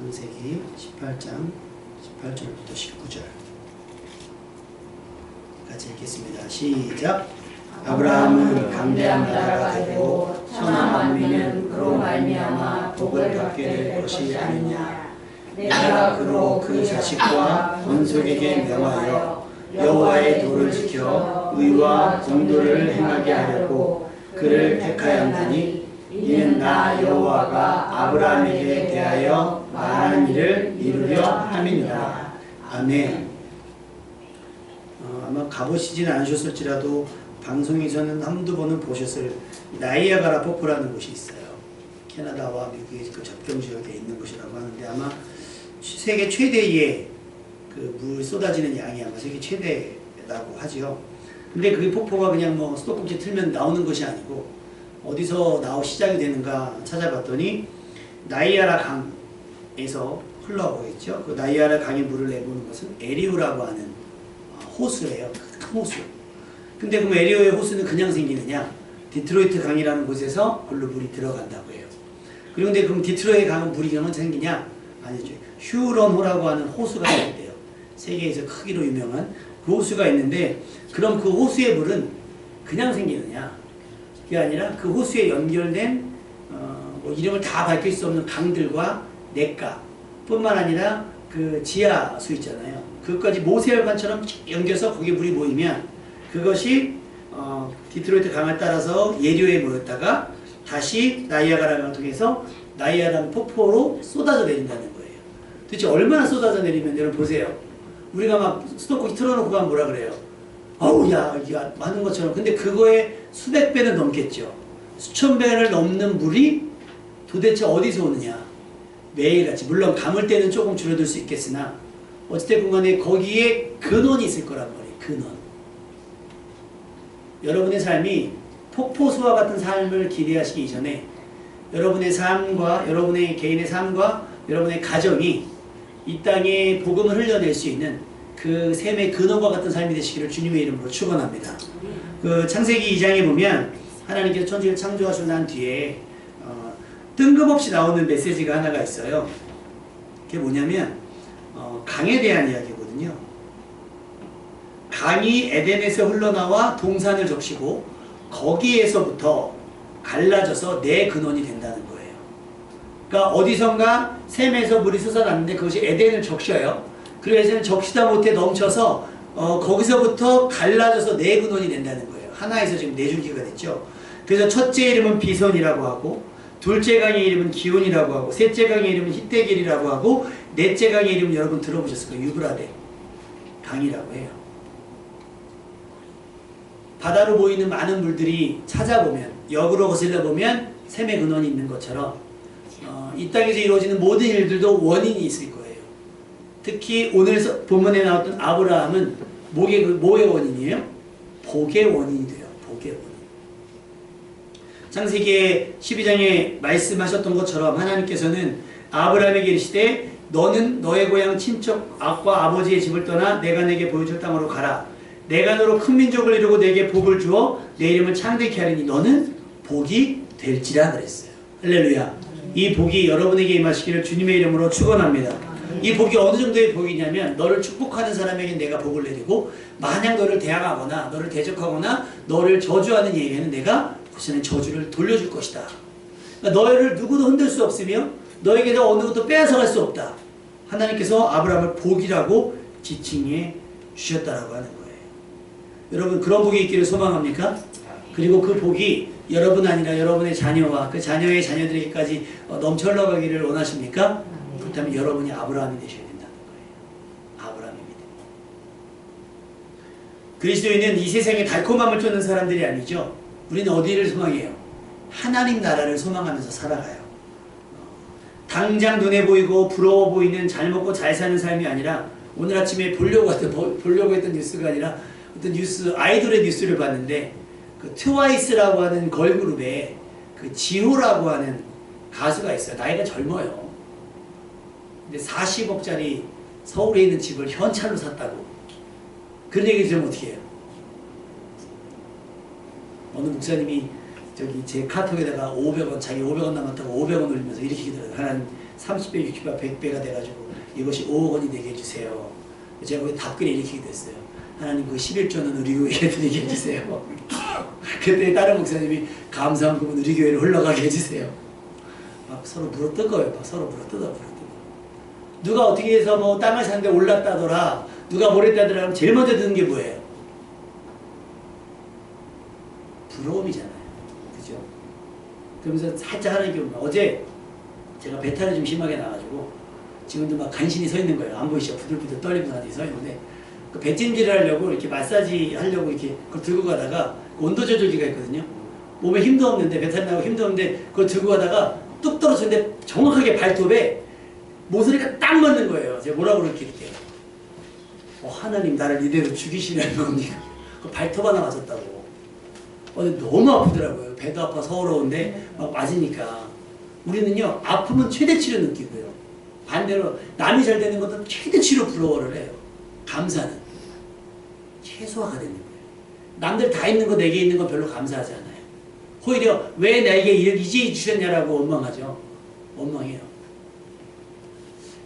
창세기 18장 18절부터 19절 같이 읽겠습니다. 시작. 아브라함은 강대한 나라가 되고 천하 만민은 그로 말미암아 복을 받게 될 것이 아니냐. 내가 그로 그 자식과 본속에게 명하여 여호와의 도를 지켜 의와 공도를 행하게 하려고 그를 택하였나니 이는 나 여호와가 아브라함에게 대하여 말한 일을 이루려 함이니라. 아멘. 아마 가보시진 않으셨을지라도 방송에서는 한두 번은 보셨을 나이아가라 폭포라는 곳이 있어요. 캐나다와 미국의 그 접경 지역에 있는 곳이라고 하는데 아마 세계 최대의 그 물 쏟아지는 양이 아마 세계 최대라고 하죠. 근데 그 폭포가 그냥 뭐 수도꼭지 틀면 나오는 것이 아니고 어디서 시작이 되는가 찾아봤더니 나이아라 강에서 흘러오고 있죠. 그 나이아라 강의 물을 내보는 것은 에리우라고 하는 호수예요. 큰 호수. 근데 그럼 에리오의 호수는 그냥 생기느냐? 디트로이트 강이라는 곳에서 그걸로 물이 들어간다고 해요. 그런데 그럼 디트로이트 강은 물이 그냥 생기냐? 아니죠. 휴런호라고 하는 호수가 있대요. 세계에서 크기로 유명한 그 호수가 있는데 그럼 그 호수의 물은 그냥 생기느냐? 그게 아니라 그 호수에 연결된 뭐 이름을 다 밝힐 수 없는 강들과 냇가 뿐만 아니라 그 지하수 있잖아요. 그것까지 모세혈관처럼 연결해서 거기에 물이 모이면 그것이 디트로이트 강을 따라서 예리오에 모였다가 다시 나이아가라 강을 통해서 나이아가라 폭포로 쏟아져 내린다는 거예요. 도대체 얼마나 쏟아져 내리면 여러분 보세요. 우리가 막 수도꼭지 틀어놓고 가면 뭐라 그래요? 어우 야 이게 많은 것처럼. 근데 그거에 수백 배는 넘겠죠. 수천 배를 넘는 물이 도대체 어디서 오느냐. 매일같이 물론 가물 때는 조금 줄어들 수 있겠으나 어쨌든 간에 거기에 근원이 있을 거란 말이에요. 근원. 여러분의 삶이 폭포수와 같은 삶을 기대하시기 이전에 여러분의 삶과 여러분의 개인의 삶과 여러분의 가정이 이 땅에 복음을 흘려낼 수 있는 그 샘의 근원과 같은 삶이 되시기를 주님의 이름으로 축원합니다. 그 창세기 2장에 보면 하나님께서 천지를 창조하시고 난 뒤에 뜬금없이 나오는 메시지가 하나가 있어요. 그게 뭐냐면 강에 대한 이야기거든요. 강이 에덴에서 흘러나와 동산을 적시고 거기에서부터 갈라져서 내 근원이 된다는 거예요. 그러니까 어디선가 샘에서 물이 솟아났는데 그것이 에덴을 적셔요. 그리고 에덴을 적시다 못해 넘쳐서 거기서부터 갈라져서 내 근원이 된다는 거예요. 하나에서 지금 네 줄기가 됐죠. 그래서 첫째 이름은 비손이라고 하고 둘째 강의 이름은 기온이라고 하고 셋째 강의 이름은 히데길이라고 하고 넷째 강의 이름은 여러분 들어보셨을 거예요. 유브라데 강이라고 해요. 바다로 보이는 많은 물들이 찾아보면 역으로 거슬러 보면 샘의 근원이 있는 것처럼 이 땅에서 이루어지는 모든 일들도 원인이 있을 거예요. 특히 오늘 본문에 나왔던 아브라함은 뭐의 원인이에요? 복의 원인이 돼요. 복의 원인. 창세기 12장에 말씀하셨던 것처럼 하나님께서는 아브라함에게 이르시되 너는 너의 고향 친척과 아버지의 집을 떠나 내가 내게 보여줄 땅으로 가라. 내가 너로 큰 민족을 이루고 내게 복을 주어 내 이름을 창대케 하리니 너는 복이 될지라 그랬어요. 할렐루야. 이 복이 여러분에게 임하시기를 주님의 이름으로 축원합니다. 이 복이 어느 정도의 복이냐면 너를 축복하는 사람에게 내가 복을 내리고 만약 너를 대항하거나 너를 대적하거나 너를 저주하는 이에게는 내가 그전에 저주를 돌려줄 것이다. 그러니까 너를 누구도 흔들 수 없으며 너에게도 어느 것도 빼앗아갈 수 없다. 하나님께서 아브라함을 복이라고 지칭해 주셨다라고 하는 거예요. 여러분 그런 복이 있기를 소망합니까? 그리고 그 복이 여러분 아니라 여러분의 자녀와 그 자녀의 자녀들에게까지 넘쳐 흘러가기를 원하십니까? 그렇다면 여러분이 아브라함이 되셔야 된다는 거예요. 아브라함입니다. 그리스도인은 이 세상에 달콤함을 쫓는 사람들이 아니죠. 우리는 어디를 소망해요? 하나님 나라를 소망하면서 살아가요. 당장 눈에 보이고 부러워 보이는 잘 먹고 잘 사는 삶이 아니라 오늘 아침에 보려고 했던 뉴스가 아니라 어떤 뉴스, 아이돌의 뉴스를 봤는데 그 트와이스라고 하는 걸그룹에 그 지호라고 하는 가수가 있어요. 나이가 젊어요. 근데 40억짜리 서울에 있는 집을 현찰로 샀다고. 그런 얘기 들으면 어떻게 해요? 어느 목사님이 저기 제 카톡에다가 500원, 자기 500원 남았다고 500원 올리면서 이렇게 기도해요. 하나님 30배, 60배, 100배가 돼가지고 이것이 5억 원이 되게 해주세요. 제가 거기 답글을 일으키게 됐어요. 하나님 그 11조는 우리 교회에 드리게 해주세요. 그때 다른 목사님이 감사한 부분 우리 교회로 흘러가게 해주세요. 막 서로 물어뜯어요. 막 서로 물어뜯어. 누가 어떻게 해서 뭐 땅을 사는데 올랐다더라, 누가 뭘 했다더라 하면 제일 먼저 듣는 게 뭐예요? 부러움이잖아요. 그죠? 그러면서 살짝 하나님께 어제 제가 배탈이 좀 심하게 나가지고 지금도 막 간신히 서 있는 거예요. 안 보이시죠? 부들부들 떨리면서 서 있는데 그 배찜질을 하려고 이렇게 마사지 하려고 이렇게 그걸 들고 가다가 온도 조절기가 있거든요. 몸에 힘도 없는데 배탈이 나고 힘도 없는데 그걸 들고 가다가 뚝 떨어졌는데 정확하게 발톱에 모서리가 딱 맞는 거예요. 제가 뭐라고 그렇게 이렇게 하나님 나를 이대로 죽이시려는 겁니까? 그 발톱 하나 맞았다고. 근데 너무 아프더라고요. 배도 아파 서러운데 막 맞으니까. 우리는요 아프면 최대치로 느끼고요. 반대로 남이 잘 되는 것도 최대치로 부러워를 해요. 감사는 최소화가 되는 거예요. 남들 다 있는 거 내게 있는 거 별로 감사하지 않아요. 오히려 왜 나에게 이제 주셨냐라고 원망하죠. 원망해요.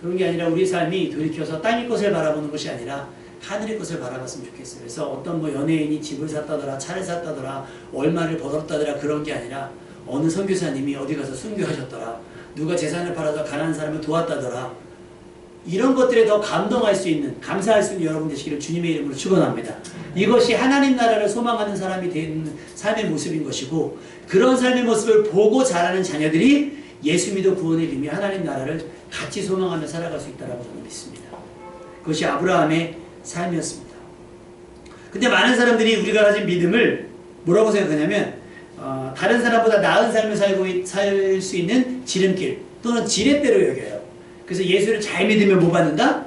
그런 게 아니라 우리 삶이 돌이켜서 땅의 것을 바라보는 것이 아니라 하늘의 것을 바라봤으면 좋겠어요. 그래서 어떤 뭐 연예인이 집을 샀다더라, 차를 샀다더라, 얼마를 벌었다더라 그런 게 아니라 어느 선교사님이 어디 가서 순교하셨더라, 누가 재산을 팔아서 가난한 사람을 도왔다더라, 이런 것들에 더 감동할 수 있는, 감사할 수 있는 여러분 되시기를 주님의 이름으로 축원합니다. 이것이 하나님 나라를 소망하는 사람이 되는 삶의 모습인 것이고, 그런 삶의 모습을 보고 자라는 자녀들이 예수 믿어 구원의 의미 하나님 나라를 같이 소망하며 살아갈 수 있다고 저는 믿습니다. 그것이 아브라함의 삶이었습니다. 근데 많은 사람들이 우리가 가진 믿음을 뭐라고 생각하냐면 다른 사람보다 나은 삶을 살 수 있는 지름길 또는 지렛대로 여겨요. 그래서 예수를 잘 믿으면 뭐 받는다?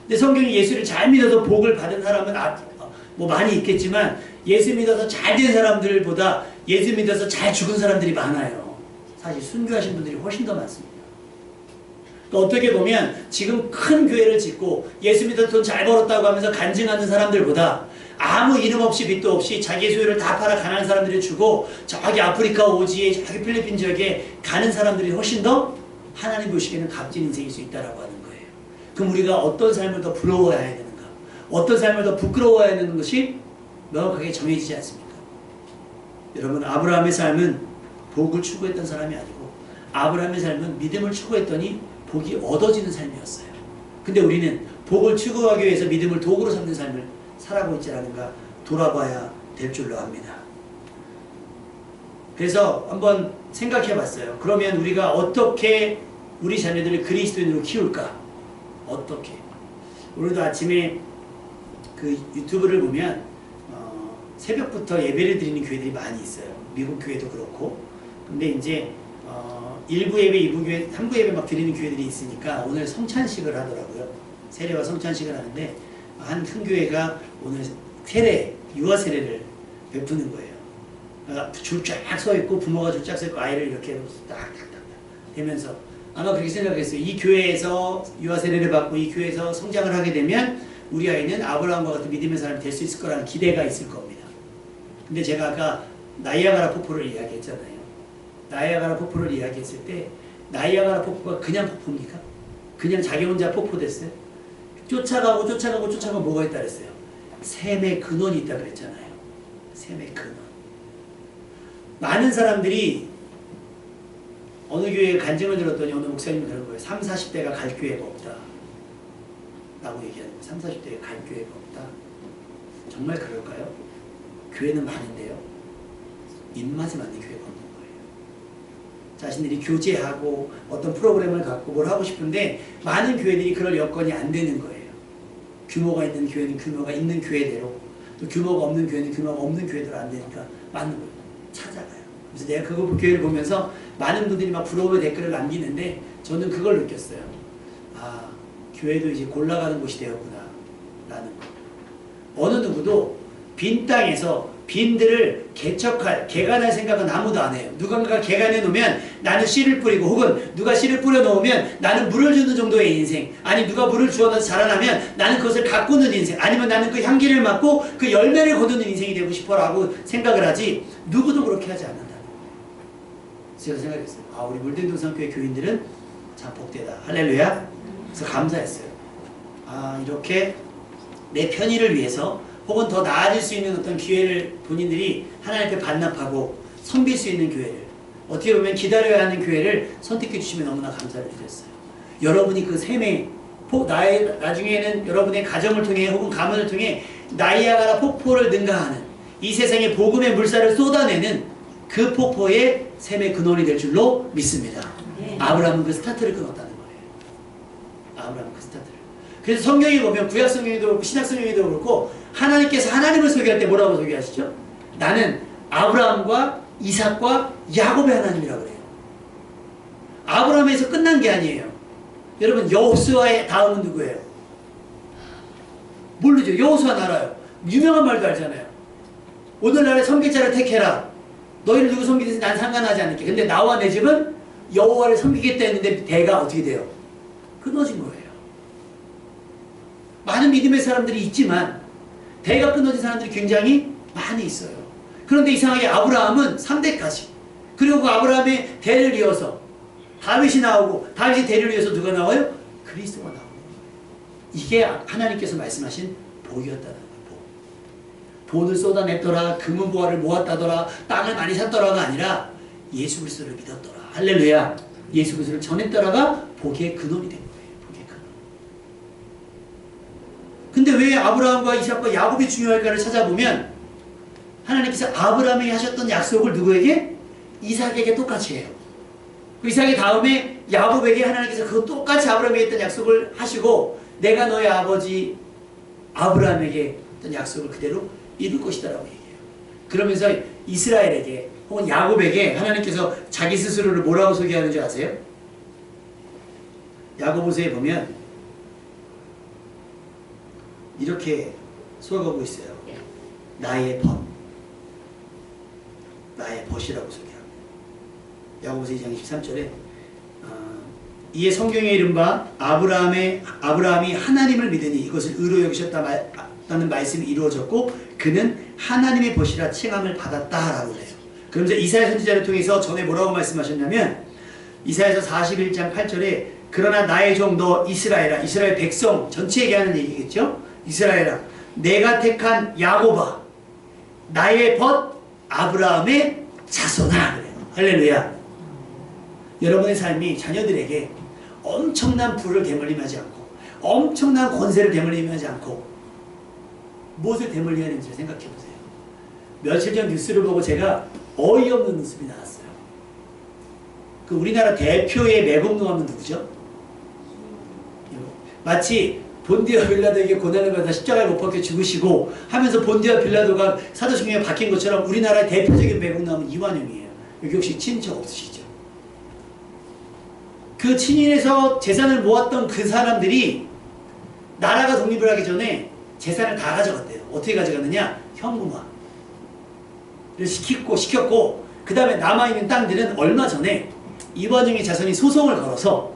근데 성경이 예수를 잘 믿어서 복을 받은 사람은 뭐 많이 있겠지만 예수 믿어서 잘 된 사람들보다 예수 믿어서 잘 죽은 사람들이 많아요. 사실 순교하신 분들이 훨씬 더 많습니다. 또 어떻게 보면 지금 큰 교회를 짓고 예수 믿어서 돈 잘 벌었다고 하면서 간증하는 사람들보다 아무 이름 없이 빚도 없이 자기의 소유를 다 팔아 가난한 사람들이 주고 저기 아프리카 오지에 저기 필리핀 지역에 가는 사람들이 훨씬 더 하나님 보시기에는 값진 인생일 수 있다라고 하는 거예요. 그럼 우리가 어떤 삶을 더 부러워해야 되는가? 어떤 삶을 더 부끄러워해야 되는 것이 명확하게 정해지지 않습니까? 여러분, 아브라함의 삶은 복을 추구했던 사람이 아니고 아브라함의 삶은 믿음을 추구했더니 복이 얻어지는 삶이었어요. 근데 우리는 복을 추구하기 위해서 믿음을 도구로 삼는 삶을 살아가고 있지 않은가 돌아봐야 될 줄로 압니다. 그래서 한번 생각해 봤어요. 그러면 우리가 어떻게 우리 자녀들을 그리스도인으로 키울까? 어떻게? 오늘도 아침에 그 유튜브를 보면 새벽부터 예배를 드리는 교회들이 많이 있어요. 미국 교회도 그렇고. 근데 이제 1부 예배, 2부 예배, 3부 예배 막 드리는 교회들이 있으니까 오늘 성찬식을 하더라고요. 세례와 성찬식을 하는데 한 큰 교회가 오늘 유아 세례를 베푸는 거예요. 줄 쫙 서 있고 부모가 줄 쫙 서 있고 아이를 이렇게 딱딱딱 되면서 아마 그렇게 생각했어요. 이 교회에서 유아 세례를 받고 이 교회에서 성장을 하게 되면 우리 아이는 아브라함과 같은 믿음의 사람이 될 수 있을 거라는 기대가 있을 겁니다. 근데 제가 아까 나이아가라 폭포를 이야기했잖아요. 나이아가라 폭포를 이야기했을 때 나이아가라 폭포가 그냥 폭포입니까? 그냥 자기 혼자 폭포 됐어요? 쫓아가고 뭐가 있다 그랬어요? 샘의 근원이 있다 그랬잖아요. 샘의 근원. 많은 사람들이 어느 교회에 간증을 들었더니 어느 목사님이 그런 거예요. 30, 40대가 갈 교회가 없다 라고 얘기하는 거예요. 30, 40대가 갈 교회가 없다. 정말 그럴까요? 교회는 많은데요. 입맛에 맞는 교회가 없는 거예요. 자신들이 교제하고 어떤 프로그램을 갖고 뭘 하고 싶은데 많은 교회들이 그럴 여건이 안 되는 거예요. 규모가 있는 교회는 규모가 있는 교회대로, 또 규모가 없는 교회는 규모가 없는 교회대로 안 되니까 많은 걸 찾아가요. 그래서 내가 그 교회를 보면서 많은 분들이 막 부러움의 댓글을 남기는데 저는 그걸 느꼈어요. 아, 교회도 이제 골라가는 곳이 되었구나 라는 거. 어느 누구도 빈 땅에서 빈들을 개간할 생각은 아무도 안 해요. 누군가가 개간해 놓으면 나는 씨를 뿌리고, 혹은 누가 씨를 뿌려 놓으면 나는 물을 주는 정도의 인생, 아니 누가 물을 주어서 자라나면 나는 그것을 가꾸는 인생, 아니면 나는 그 향기를 맡고 그 열매를 거두는 인생이 되고 싶어 라고 생각을 하지, 누구도 그렇게 하지 않는다는 거예요. 제가 생각했어요. 아, 우리 물den동산교회 교인들은 참 복되다. 할렐루야. 그래서 감사했어요. 아, 이렇게 내 편의를 위해서 혹은 더 나아질 수 있는 어떤 기회를 본인들이 하나님께 반납하고 섬길 수 있는 교회를, 어떻게 보면 기다려야 하는 교회를 선택해 주시면 너무나 감사를 드렸어요. 여러분이 그 샘에 나중에는 여러분의 가정을 통해 혹은 가문을 통해 나이아가라 폭포를 능가하는 이 세상에 복음의 물살을 쏟아내는 그 폭포의 샘의 근원이 될 줄로 믿습니다. 네. 아브라함은 그 스타트를 끊었다는 거예요. 아브라함은 그 스타트를. 그래서 성경에 보면 구약 성경에도 그렇고 신약 성경에도 그렇고 하나님께서 하나님을 소개할 때 뭐라고 소개하시죠? 나는 아브라함과 이삭과 야곱의 하나님이라고 그래요. 아브라함에서 끝난 게 아니에요. 여러분, 여호수아의 다음은 누구예요? 모르죠? 여호수아 알아요. 유명한 말도 알잖아요. 오늘날의 섬길자를 택해라. 너희를 누구 섬기든지 난 상관하지 않을게. 근데 나와 내 집은 여호와를 섬기겠다 했는데 대가 어떻게 돼요? 끊어진 거예요. 많은 믿음의 사람들이 있지만 대가 끊어진 사람들이 굉장히 많이 있어요. 그런데 이상하게 아브라함은 3대까지, 그리고 그 아브라함의 대를 이어서 다윗이 나오고, 다윗의 대를 이어서 누가 나와요? 그리스도가 나오는 거예요. 이게 하나님께서 말씀하신 복이었다는 거예요. 돈을 쏟아냈더라, 금은 보화를 모았다더라, 땅을 많이 샀더라가 아니라 예수 그리스도를 믿었더라. 할렐루야. 예수 그리스도를 전했더라가 복의 근원이 된 거예요. 복의 근원. 근데 왜 아브라함과 이삭과 야곱이 중요할까를 찾아보면 하나님께서 아브라함에게 하셨던 약속을 누구에게? 이삭에게 똑같이 해요. 그 이삭의 다음에 야곱에게 하나님께서 그 똑같이 아브라함에게 했던 약속을 하시고, 내가 너의 아버지 아브라함에게 했던 약속을 그대로 이룰 것이다라고 얘기해요. 그러면서 이스라엘에게 혹은 야곱에게 하나님께서 자기 스스로를 뭐라고 소개하는 줄 아세요? 야고보서에 보면 이렇게 소개하고 있어요. 나의 벗, 나의 벗이라고 소개합니다. 야고보서 2장 13절에 이에 성경에 이른바 아브라함이 하나님을 믿으니 이것을 의로 여기셨다는 말씀이 이루어졌고 그는 하나님의 벗이라 칭함을 받았다라고 해요. 그러면서 이사야 선지자를 통해서 전에 뭐라고 말씀하셨냐면 이사야서 41장 8절에 그러나 나의 종 너 이스라엘아, 이스라엘 백성 전체에게 하는 얘기겠죠. 이스라엘아, 내가 택한 야곱아, 나의 벗 아브라함의 자손아. 그래요. 할렐루야. 여러분의 삶이 자녀들에게 엄청난 부를 대물림하지 않고 엄청난 권세를 대물림하지 않고 무엇을 대물림하는지 생각해보세요. 며칠 전 뉴스를 보고 제가 어이없는 웃음이 나왔어요. 그 우리나라 대표의 매국노하면 누구죠? 마치 본디와 빌라도에게 고난을 받아 십자가에 못 박혀 죽으시고 하면서 본디와 빌라도가 사도신경에 박힌 것처럼 우리나라의 대표적인 매국노하면 이완용이에요. 여기 혹시 친척 없으시죠? 그 친인에서 재산을 모았던 그 사람들이 나라가 독립을 하기 전에 재산을 다 가져갔대요. 어떻게 가져갔느냐? 현금화를 시켰고 그 다음에 남아있는 땅들은 얼마 전에 이완용의 자손이 소송을 걸어서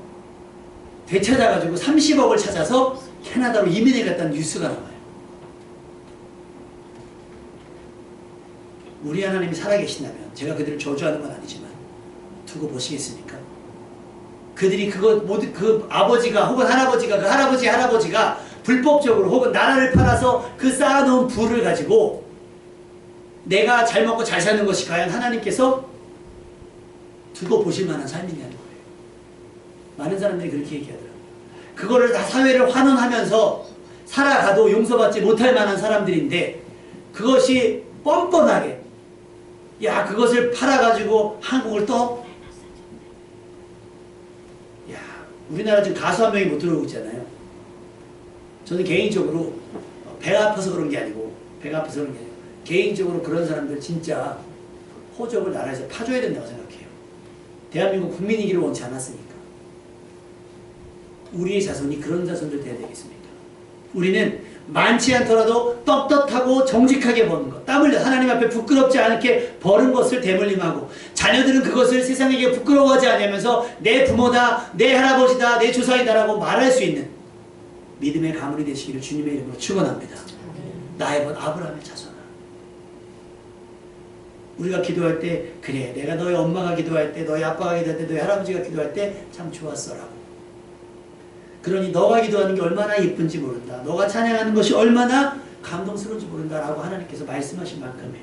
되찾아가지고 30억을 찾아서 캐나다로 이민을 갔다는 뉴스가 나와요. 우리 하나님이 살아계신다면 제가 그들을 저주하는 건 아니지만 두고 보시겠습니까? 그들이 그 아버지가 혹은 할아버지가 그 할아버지가 불법적으로 혹은 나라를 팔아서 그 쌓아놓은 부를 가지고 내가 잘 먹고 잘 사는 것이 과연 하나님께서 두고 보실 만한 삶이냐는 거예요. 많은 사람들이 그렇게 얘기하더라고요. 그거를 다 사회를 환원하면서 살아가도 용서받지 못할 만한 사람들인데 그것이 뻔뻔하게 그것을 팔아가지고 한국을 우리나라 지금 가수 한 명이 못 들어오고 있잖아요. 저는 개인적으로 배가 아파서 그런 게 아니고 개인적으로 그런 사람들 진짜 호적을 나라에서 파줘야 된다고 생각해요. 대한민국 국민이기를 원치 않았으니까. 우리의 자손이 그런 자손들 돼야 되겠습니까? 우리는 많지 않더라도 떳떳하고 정직하게 버는 것, 땀 흘려 하나님 앞에 부끄럽지 않게 버는 것을 대물림하고, 자녀들은 그것을 세상에게 부끄러워하지 않으면서 내 부모다, 내 할아버지다, 내 조상이다라고 말할 수 있는 믿음의 가문이 되시기를 주님의 이름으로 축원합니다. 나의 벗 아브라함의 자손아. 우리가 기도할 때 그래 내가 너희 엄마가 기도할 때, 너희 아빠가 기도할 때, 너희 할아버지가 기도할 때 참 좋았어라고 그러니 너가 기도하는 게 얼마나 예쁜지 모른다. 너가 찬양하는 것이 얼마나 감동스러운지 모른다라고 하나님께서 말씀하신 만큼의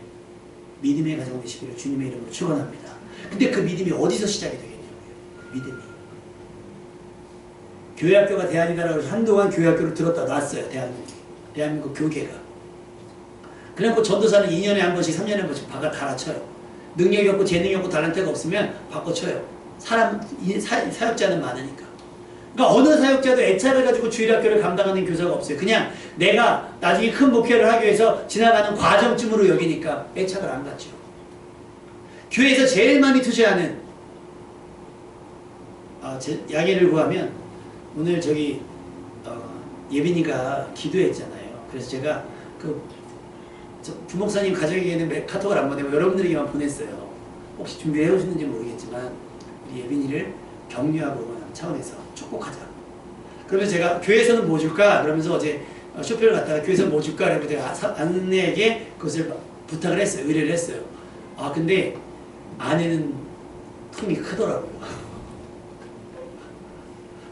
믿음의 가정 되시기를 주님의 이름으로 축원합니다. 근데 그 믿음이 어디서 시작이 되겠냐고요. 믿음이. 교회학교가 대안이다라고 해서 한동안 교회학교를 들었다 놨어요. 대한민국 교계가. 그래갖고 전도사는 2년에 한 번씩 3년에 한 번씩 바꿔 갈아쳐요. 능력이 없고 재능이 없고 달란트가 없으면 바꿔쳐요. 사역자는 많으니까. 그러니까 어느 사역자도 애착을 가지고 주일학교를 감당하는 교사가 없어요. 그냥 내가 나중에 큰 목회를 하기 위해서 지나가는 과정쯤으로 여기니까 애착을 안 갖죠. 교회에서 제일 많이 투자하는 양해를 구하면 오늘 저기 예빈이가 기도했잖아요. 그래서 제가 부목사님 가족에게는 카톡을 안 보내고 여러분들에게만 보냈어요. 혹시 준비해 오셨는지 모르겠지만 우리 예빈이를 격려하고 응원하는 차원에서 축복하자. 그러면서 제가 교회에서는 뭐 줄까? 그러면서 어제 쇼핑을 갔다가 교회에서 뭐 줄까? 그래서 제가 아내에게 그것을 부탁을 했어요. 의뢰를 했어요. 근데 아내는 품이 크더라고요.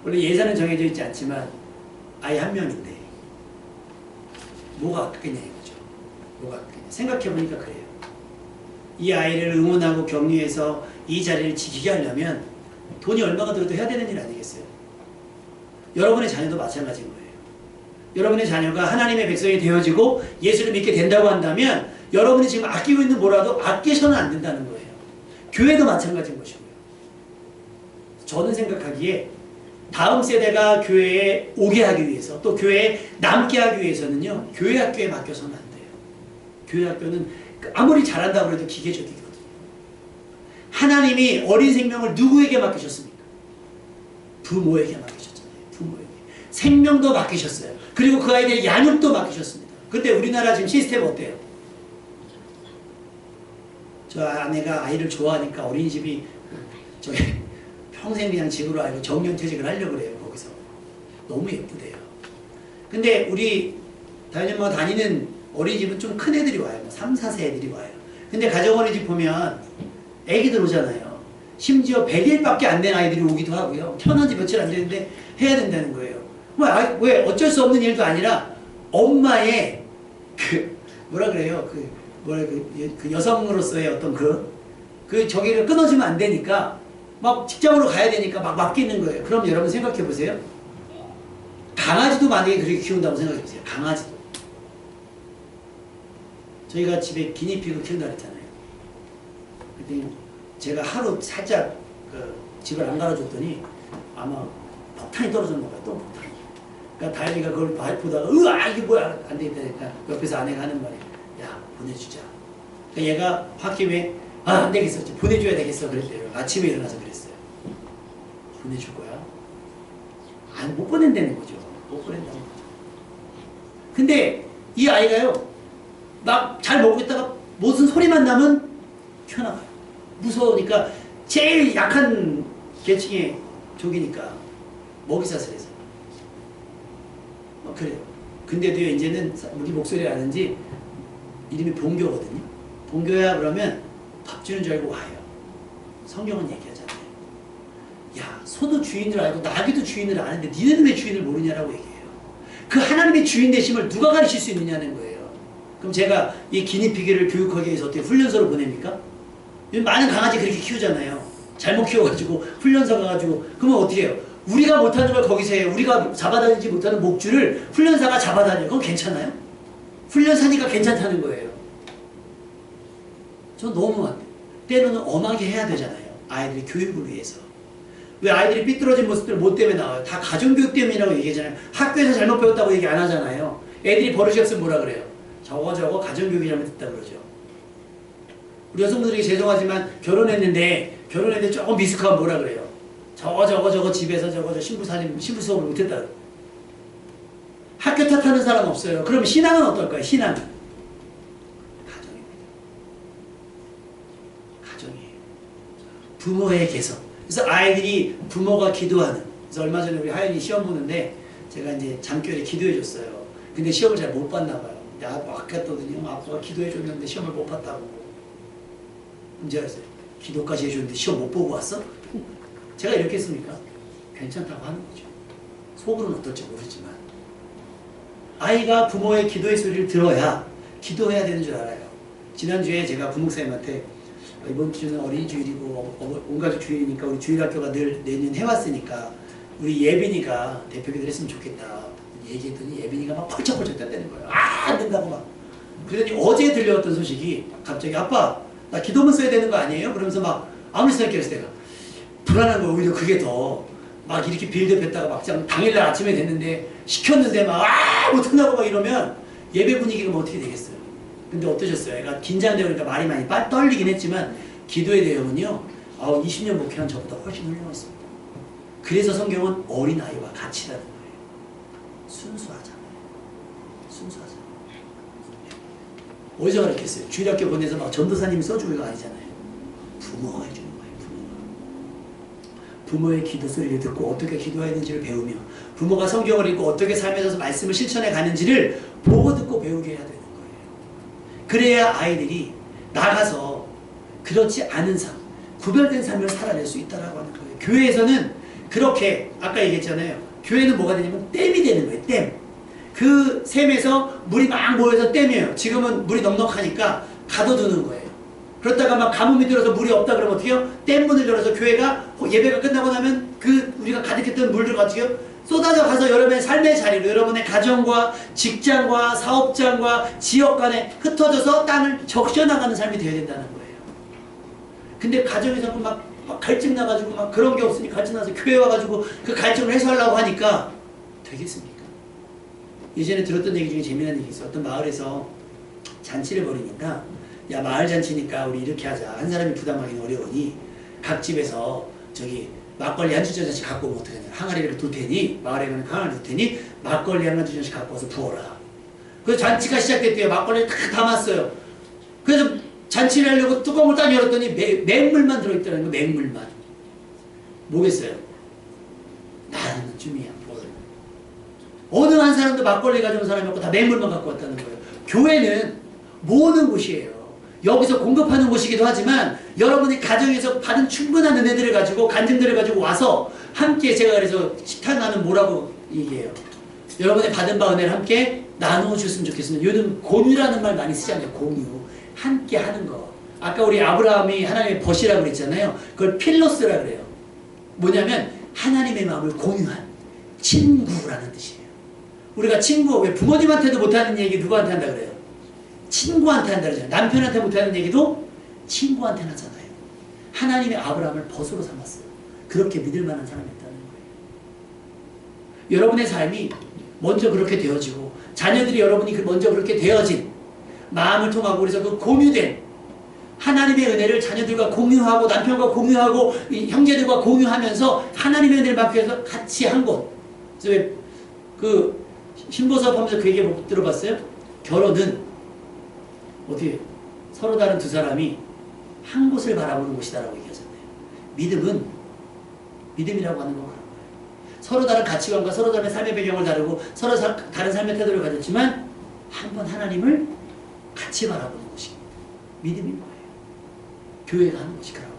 원래 예산은 정해져 있지 않지만 아이 한 명인데 뭐가 아깝겠냐 이거죠. 뭐가 아깝겠냐. 생각해보니까 그래요. 이 아이를 응원하고 격려해서 이 자리를 지키게 하려면 돈이 얼마가 들어도 해야 되는 일 아니겠어요? 여러분의 자녀도 마찬가지인 거예요. 여러분의 자녀가 하나님의 백성이 되어지고 예수를 믿게 된다고 한다면 여러분이 지금 아끼고 있는 뭐라도 아끼셔는 안 된다는 거예요. 교회도 마찬가지인 것이고요. 저는 생각하기에 다음 세대가 교회에 오게 하기 위해서 또 교회에 남게 하기 위해서는요. 교회 학교에 맡겨서는 안 돼요. 교회 학교는 아무리 잘한다고 해도 기계적이거든요. 하나님이 어린 생명을 누구에게 맡기셨습니까? 부모에게 맡기셨잖아요. 부모에게. 생명도 맡기셨어요. 그리고 그 아이들의 양육도 맡기셨습니다. 근데 우리나라 지금 시스템 어때요? 저 아내가 아이를 좋아하니까 어린이집이 저기 평생 그냥 집으로 알고 정년퇴직을 하려고 그래요. 거기서. 너무 예쁘대요. 근데 우리 다현이엄마가 다니는 어린이집은 좀 큰 애들이 와요. 3, 4세 애들이 와요. 근데 가정어린이집 보면 애기들 오잖아요. 심지어 100일밖에 안 된 아이들이 오기도 하고요. 태어난 지 며칠 안 됐는데 해야 된다는 거예요. 왜 어쩔 수 없는 일도 아니라 엄마의 뭐라 그래요? 그 여성으로서의 어떤 저기를 끊어지면 안 되니까 막 직장으로 가야 되니까 막 맡기는 거예요. 그럼 여러분 생각해 보세요. 강아지도 만약에 그렇게 키운다고 생각해 보세요. 강아지도. 저희가 집에 기니피그 키운다 그랬잖아요. 그랬더니 제가 하루 살짝 집을 안 갈아줬더니 아마 폭탄이 떨어졌나 봐요. 또 폭탄이. 그러니까 다현이가 그걸 보다가 으아 이게 뭐야 안 되겠다니까 옆에서 아내가 하는 말이 야 보내주자. 그러니까 얘가 홧김에 안 되겠어. 보내줘야 되겠어. 그랬대요. 아침에 일어나서 그랬어요. 보내줄 거야? 못 보낸다는 거죠. 못 보낸다는 거죠. 근데 이 아이가요. 막 잘 먹고 있다가 무슨 소리만 나면 튀어나가요. 무서우니까 제일 약한 계층의 족이니까 먹이사슬해서 그래요. 근데도 이제는 우리 목소리 아는지 이름이 봉교거든요. 봉교야 그러면 밥 주는 줄 알고 와요. 성경은 얘기하잖아요. 야 소도 주인을 알고 나귀도 주인을 아는데 니네는 왜 주인을 모르냐라고 얘기해요. 그 하나님의 주인 되심을 누가 가르칠 수 있느냐는 거예요. 그럼 제가 이 기니피기를 교육하기 위해서 어떻게 훈련소를 보냅니까? 많은 강아지 그렇게 키우잖아요. 잘못 키워가지고 훈련소 가가지고 그러면 어떻게 해요? 우리가 못하는 걸 거기서 해요. 우리가 잡아다니지 못하는 목줄을 훈련사가 잡아다녀요. 그건 괜찮아요? 훈련사니까 괜찮다는 거예요. 저 너무 안 돼요. 때로는 엄하게 해야 되잖아요. 아이들의 교육을 위해서. 왜 아이들이 삐뚤어진 모습들 뭐 때문에 나와요? 다 가정교육 때문이라고 얘기하잖아요. 학교에서 잘못 배웠다고 얘기 안 하잖아요. 애들이 버릇이 없으면 뭐라 그래요? 저거 가정교육이 잘못됐다 그러죠. 우리 여성분들에게 죄송하지만 결혼했는데 조금 미숙하면 뭐라 그래요? 저거 집에서 신부 수업을 못했다. 학교 탓하는 사람 없어요. 그럼 신앙은 어떨까요? 신앙은 가정입니다. 가정이에요. 부모의 개성. 그래서 아이들이 부모가 기도하는. 그래서 얼마 전에 우리 하연이 시험 보는데 제가 이제 잠결에 기도해 줬어요. 근데 시험을 잘 못 봤나 봐요. 아꼈거든요. 아빠가 기도해 줬는데 시험을 못 봤다고. 문제 알았어요. 기도까지 해줬는데 시험 못 보고 왔어? 제가 이렇게 했습니까? 괜찮다고 하는 거죠. 속으로는 어떨지 모르지만 아이가 부모의 기도의 소리를 들어야 기도해야 되는 줄 알아요. 지난주에 제가 부목사님한테 이번 주는 어린이 주일이고 온가족 주일이니까 우리 주일학교가 늘 내년 해왔으니까 우리 예빈이가 대표기도를 했으면 좋겠다 얘기했더니 예빈이가 막 펄쩍펄쩍 떴다는 거예요. 안 된다고 막. 그러더니 어제 들려왔던 소식이 갑자기 아빠 나 기도문 써야 되는 거 아니에요? 그러면서 막 아무리 생각해서 내가 불안한 거 오히려 그게 더 막 이렇게 빌드했다가 막상 당일날 아침에 됐는데 시켰는데 막 못한다고 막 이러면 예배 분위기가 뭐 어떻게 되겠어요? 근데 어떠셨어요? 애가 긴장되고 그러니까 말이 많이 떨리긴 했지만 기도의 내용은요 20년 목회한 저보다 훨씬 훌륭했습니다. 그래서 성경은 어린아이와 같이라는 거예요. 순수하잖아요. 순수하잖아요. 어디서 가르쳤어요? 주일학교 보내서 막 전도사님이 써주고 이거 아니잖아요. 부모가 해주는 거예요. 부모의 기도 소리를 듣고 어떻게 기도해야 되는지를 배우며 부모가 성경을 읽고 어떻게 삶에서 말씀을 실천해 가는지를 보고 듣고 배우게 해야 되는 거예요. 그래야 아이들이 나가서 그렇지 않은 삶, 구별된 삶을 살아낼 수 있다고 하는 거예요. 교회에서는 그렇게 아까 얘기했잖아요. 교회는 뭐가 되냐면 댐이 되는 거예요. 댐. 그 샘에서 물이 막 모여서 댐이에요. 지금은 물이 넉넉하니까 가둬두는 거예요. 그렇다가 막 가뭄이 들어서 물이 없다 그러면 어떻게 해요? 댐문을 열어서 교회가 예배가 끝나고 나면 그 우리가 가득했던 물들 어떻게 해요? 쏟아져 가서 여러분의 삶의 자리로 여러분의 가정과 직장과 사업장과 지역 간에 흩어져서 땅을 적셔나가는 삶이 되어야 된다는 거예요. 근데 가정에서 막 갈증 나가지고 막 그런 게 없으니 갈증 나서 교회 와가지고 그 갈증을 해소하려고 하니까 되겠습니까? 예전에 들었던 얘기 중에 재미난 얘기 있어요. 어떤 마을에서 잔치를 벌이니까 야 마을 잔치니까 우리 이렇게 하자. 한 사람이 부담하기는 어려우니 각 집에서 저기 막걸리 한 주전씩 갖고 오면 어떡하냐. 항아리를 둘 테니 마을에 가면 항아리를 둘 테니 막걸리 한 주전씩 갖고 와서 부어라. 그래서 잔치가 시작됐대요. 막걸리를 다 담았어요. 그래서 잔치를 하려고 뚜껑을 딱 열었더니 맹물만 들어있더라는 거예요. 맹물만. 뭐겠어요? 나는 쯤이야. 어느 한 사람도 막걸리 가져온 사람이 없고 다 맹물만 갖고 왔다는 거예요. 교회는 모으는 곳이에요. 여기서 공급하는 곳이기도 하지만 여러분이 가정에서 받은 충분한 은혜들을 가지고 간증들을 가지고 와서 함께 제가 그래서 식탁나는 뭐라고 얘기해요. 여러분이 받은 바 은혜를 함께 나누어 주셨으면 좋겠습니다. 요즘 공유라는 말 많이 쓰잖아요. 공유. 함께 하는 거. 아까 우리 아브라함이 하나님의 벗이라고 그랬잖아요. 그걸 필로스라 그래요. 뭐냐면 하나님의 마음을 공유한 친구라는 뜻이에요. 우리가 친구, 왜 부모님한테도 못하는 얘기 누구한테 한다 그래요? 친구한테 한다 그러잖아요. 남편한테 못하는 얘기도 친구한테 하잖아요. 하나님의 아브라함을 벗으로 삼았어요. 그렇게 믿을 만한 사람이었다는 거예요. 여러분의 삶이 먼저 그렇게 되어지고 자녀들이 여러분이 먼저 그렇게 되어진 마음을 통하고 그래서 그 공유된 하나님의 은혜를 자녀들과 공유하고 남편과 공유하고 형제들과 공유하면서 하나님의 은혜를 받기 위해서 같이 한 곳. 그래서 그 신보섭 하면서 그 얘기 못 들어봤어요? 결혼은 어떻게 서로 다른 두 사람이 한 곳을 바라보는 곳이다라고 얘기하잖아요. 믿음은 믿음이라고 하는 건 그런 거예요. 서로 다른 가치관과 서로 다른 삶의 배경을 다르고 서로 다른 삶의 태도를 가졌지만 한 번 하나님을 같이 바라보는 곳이 믿음인 거예요. 교회가 하는 것이 그러고.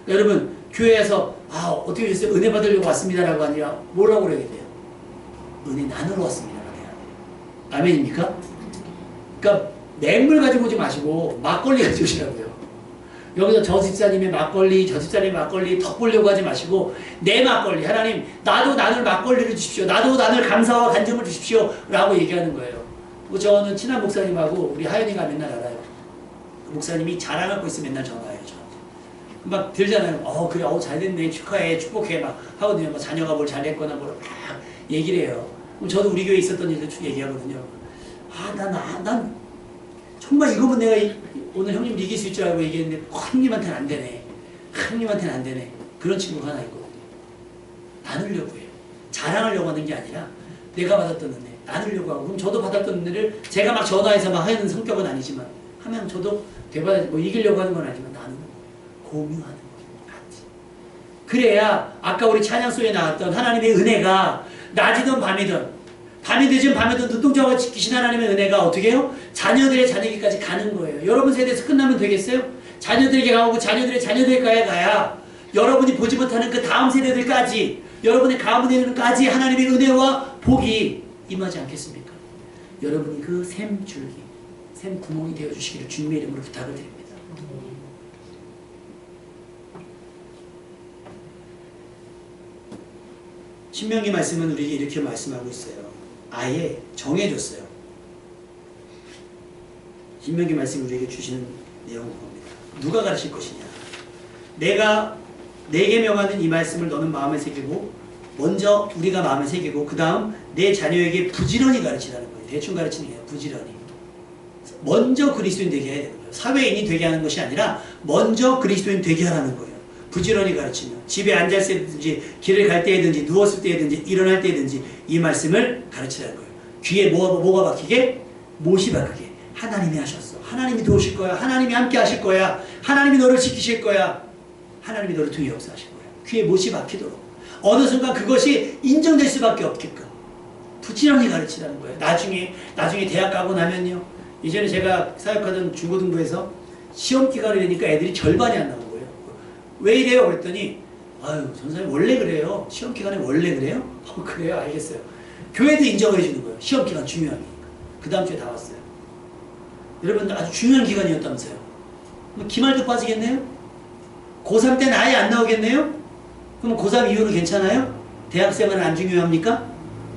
그러니까 여러분 교회에서 어떻게 됐어요? 은혜 받으려고 왔습니다라고 아니라 뭐라고 그래야 돼요? 은혜 나누러 왔습니다라고 해야 돼요. 아멘입니까? 그러니까 맹물 가지고 오지 마시고 막걸리 가지고 오시라고요. 여기서 저 집사님의 막걸리, 저 집사님의 막걸리 덕 보려고 하지 마시고 내 막걸리, 하나님 나도 나눌 막걸리를 주십시오. 나도 나눌 감사와 간증을 주십시오. 라고 얘기하는 거예요. 저는 친한 목사님하고 우리 하연이가 맨날 알아요. 그 목사님이 자랑하고 있으면 맨날 전화해요. 저한테. 막 들잖아요. 그래, 잘됐네, 축하해, 축복해 막 하거든요. 뭐 자녀가 뭘 잘했거나 뭘 막 얘기를 해요. 그럼 저도 우리 교회에 있었던 일들 쭉 얘기하거든요. 난 정말 이거면 내가 오늘 형님 이길 수 있을 줄 알고 얘기했는데 형님한테는 안 되네. 형님한테는 안 되네. 그런 친구가 하나 있거든요. 나누려고 해요. 자랑하려고 하는 게 아니라 내가 받았던 은혜 나누려고 하고, 그럼 저도 받았던 은혜를 제가 막 전화해서 막 하는 성격은 아니지만 하면 저도 뭐 이기려고 하는 건 아니지만 나누는 거예요. 공유하는 거예요. 같이. 그래야 아까 우리 찬양 속에 나왔던 하나님의 은혜가 낮이든 밤이 되든 밤에도 눈동자와 지키신 하나님의 은혜가 어떻게 해요? 자녀들의 자녀에게까지 가는 거예요. 여러분 세대에서 끝나면 되겠어요? 자녀들에게 가고 자녀들의 자녀들에게 가야 여러분이 보지 못하는 그 다음 세대들까지 여러분의 가문에는까지 하나님의 은혜와 복이 임하지 않겠습니까? 여러분이 그 샘줄기, 샘구멍이 되어주시기를 주님의 이름으로 부탁을 드립니다. 신명기 말씀은 우리에게 이렇게 말씀하고 있어요. 아예 정해줬어요. 신명기 말씀이 우리에게 주시는 내용은 겁니다. 누가 가르칠 것이냐. 내가 내게 명하는 이 말씀을 너는 마음에 새기고 먼저 우리가 마음에 새기고 그 다음 내 자녀에게 부지런히 가르치라는 거예요. 대충 가르치는 게 아니라 부지런히. 먼저 그리스도인 되게 해야 되는 거예요. 사회인이 되게 하는 것이 아니라 먼저 그리스도인 되게 하라는 거예요. 부지런히 가르치며 집에 앉았을 때든지 길을 갈 때든지 누웠을 때든지 일어날 때든지 이 말씀을 가르치라는 거예요. 귀에 뭐가 박히게? 못이 박히게. 하나님이 하셨어. 하나님이 도우실 거야. 하나님이 함께 하실 거야. 하나님이 너를 지키실 거야. 하나님이 너를 통해 역사하실 거야. 귀에 못이 박히도록. 어느 순간 그것이 인정될 수밖에 없게끔 부지런히 가르치라는 거예요. 나중에 대학 가고 나면요. 이전에 제가 사역하던 중고등부에서 시험 기간이 되니까 애들이 절반이 안 나온 거예요. 왜 이래요? 그랬더니 아유 전사님 원래 그래요. 시험 기간에 원래 그래요? 그래요? 알겠어요. 교회도 인정해 주는 거예요. 시험 기간 중요하니까. 그 다음 주에 다 왔어요. 여러분들 아주 중요한 기간이었다면서요. 기말도 빠지겠네요? 고3 때는 아예 안 나오겠네요? 그럼 고3 이후로 괜찮아요? 대학생활은 안 중요합니까?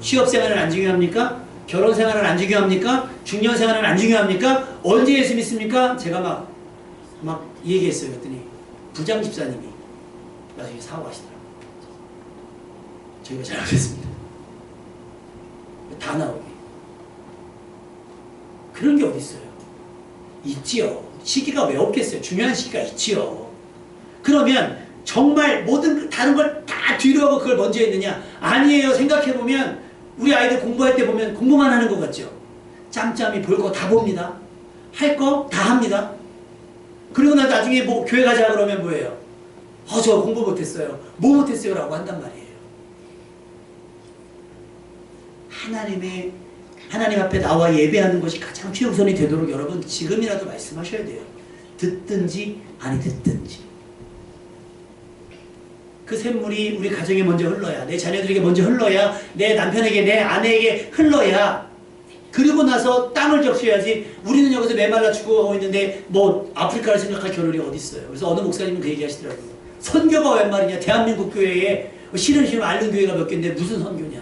취업생활은 안 중요합니까? 결혼생활은 안 중요합니까? 중년생활은 안 중요합니까? 언제 예수 믿습니까? 제가 막 얘기했어요. 그랬더니 부장 집사님이 나중에 사과하시더라고요. 저희가 잘못했습니다. 다 나오게. 그런 게 어디 있어요? 있지요. 시기가 왜 없겠어요? 중요한 시기가 있지요. 그러면 정말 모든 다른 걸 다 뒤로 하고 그걸 먼저 했느냐? 아니에요. 생각해보면 우리 아이들 공부할 때 보면 공부만 하는 것 같죠? 짬짬이 볼 거 다 봅니다. 할 거 다 합니다. 그리고 나중에 뭐 교회 가자 그러면 뭐예요? 저 공부 못했어요. 뭐 못했어요? 라고 한단 말이에요. 하나님 앞에 나와 예배하는 것이 가장 최우선이 되도록 여러분 지금이라도 말씀하셔야 돼요. 듣든지 아니 듣든지. 그 샘물이 우리 가정에 먼저 흘러야, 내 자녀들에게 먼저 흘러야, 내 남편에게, 내 아내에게 흘러야, 그리고 나서 땅을 적셔야지. 우리는 여기서 메말라 죽어가고 있는데 뭐 아프리카를 생각할 겨를이 어디 있어요. 그래서 어느 목사님은 그 얘기 하시더라고요. 선교가 웬 말이냐. 대한민국 교회에 싫은 앓는 교회가 몇 개인데 무슨 선교냐.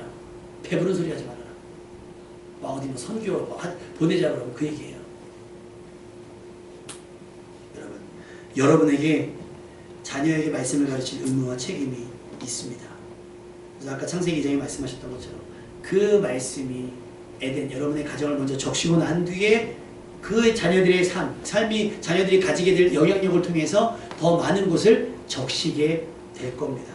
배부른 소리 하지 말아라. 어디 뭐 선교 보내자 그러면 그 얘기예요. 여러분에게 자녀에게 말씀을 가르칠 의무와 책임이 있습니다. 그래서 아까 창세기 2장에 말씀하셨던 것처럼 그 말씀이 에덴 여러분의 가정을 먼저 적시고 난 뒤에 그 자녀들의 삶이 자녀들이 가지게 될 영향력을 통해서 더 많은 곳을 적시게 될 겁니다.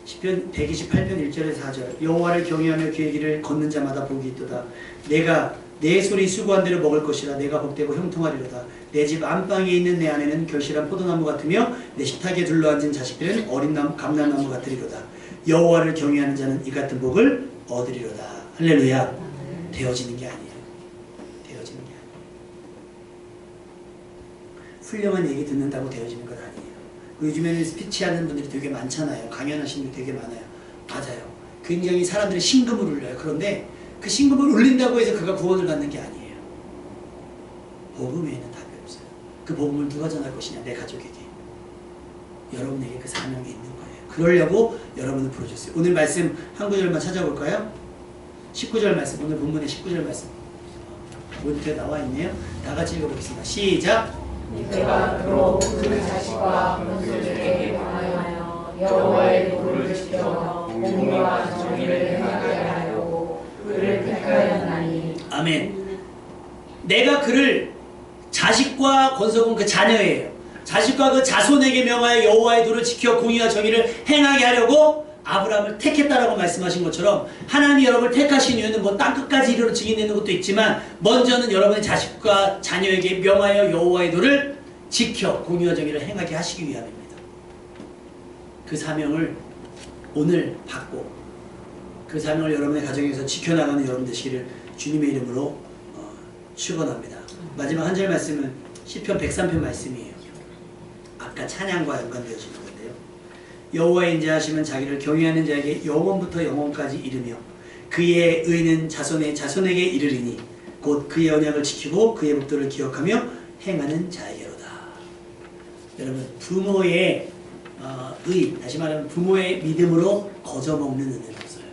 시편 128편 1절에서 4절 여호와를 경외하며 그의 길을 걷는 자마다 복이 있도다. 내가 내 소리 수고한 대로 먹을 것이라. 내가 복되고 형통하리로다. 내 집 안방에 있는 내 아내는 결실한 포도나무 같으며 내 식탁에 둘러앉은 자식들은 어린 감람나무 같으리로다. 여호와를 경외하는 자는 이 같은 복을 얻으리로다. 할렐루야. 되어지는 게 아니에요. 되어지는 게 아니에요. 훌륭한 얘기 듣는다고 되어지는 건 아니에요. 요즘에는 스피치 하는 분들이 되게 많잖아요. 강연하시는 분들이 되게 많아요. 맞아요. 굉장히 사람들이 신금을 울려요. 그런데 그 신금을 울린다고 해서 그가 구원을 받는 게 아니에요. 복음 외에는 답이 없어요. 그 복음을 누가 전할 것이냐? 내 가족에게. 여러분에게 그 사명이 있는 거예요. 그러려고 여러분을 부르셨어요. 오늘 말씀 한 구절만 찾아볼까요? 19절 말씀. 오늘 본문의 19절 말씀. 모니터에 나와 있네요. 다 같이 읽어보겠습니다. 시작! 내가 그로 그 자식과 건설에게 강하여 여호와의 도를 지켜 공의와 정의를 행하게 하려고 그를 택하였나니. 아멘. 내가 그를 자식과 건석은 그 자녀예요. 자식과 그 자손에게 명하여 여호와의 도를 지켜 공의와 정의를 행하게 하려고 아브라함을 택했다라고 말씀하신 것처럼 하나님이 여러분을 택하신 이유는 뭐 땅끝까지 이르러 증인되는 것도 있지만 먼저는 여러분의 자식과 자녀에게 명하여 여호와의 도를 지켜 공의와 정의를 행하게 하시기 위함입니다. 그 사명을 오늘 받고 그 사명을 여러분의 가정에서 지켜나가는 여러분 되시기를 주님의 이름으로 축원합니다. 마지막 한 절 말씀은 시편 103편 말씀이에요. 아까 다 찬양과 연관되어지는 건데요. 여호와의 인자하심은 자기를 경외하는 자에게 영원부터 영원까지 이르며 그의 의는 자손의 자손에게 이르리니 곧 그의 언약을 지키고 그의 법도를 기억하며 행하는 자에게로다. 여러분, 부모의 의, 다시 말하면 부모의 믿음으로 거저먹는 은혜는 없어요.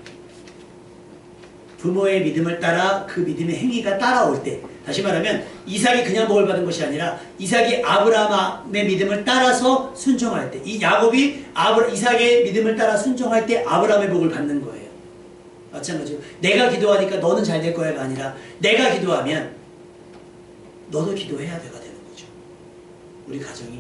부모의 믿음을 따라 그 믿음의 행위가 따라올 때, 다시 말하면 이삭이 그냥 복을 받은 것이 아니라 이삭이 아브라함의 믿음을 따라서 순종할 때, 이 야곱이 이삭의 믿음을 따라 순종할 때 아브라함의 복을 받는 거예요. 마찬가지로 내가 기도하니까 너는 잘 될 거야가 아니라 내가 기도하면 너도 기도해야 돼가 되는 거죠. 우리 가정이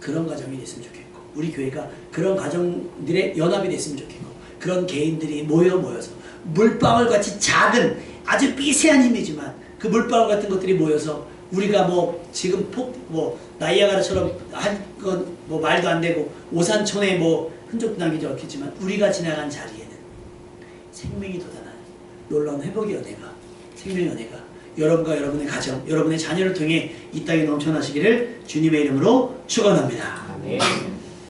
그런 가정이 됐으면 좋겠고, 우리 교회가 그런 가정들의 연합이 됐으면 좋겠고, 그런 개인들이 모여서 물방울 같이 작은 아주 미세한 힘이지만 그 물방울 같은 것들이 모여서 우리가 뭐 지금 나이아가라처럼 한 건 뭐 말도 안 되고 오산촌에 뭐 흔적도 남기지 않겠지만 우리가 지나간 자리에는 생명이 돋아나는 놀라운 회복의 은혜가, 생명의 은혜가 여러분과 여러분의 가정, 여러분의 자녀를 통해 이 땅에 넘쳐나시기를 주님의 이름으로 축원합니다. 아멘.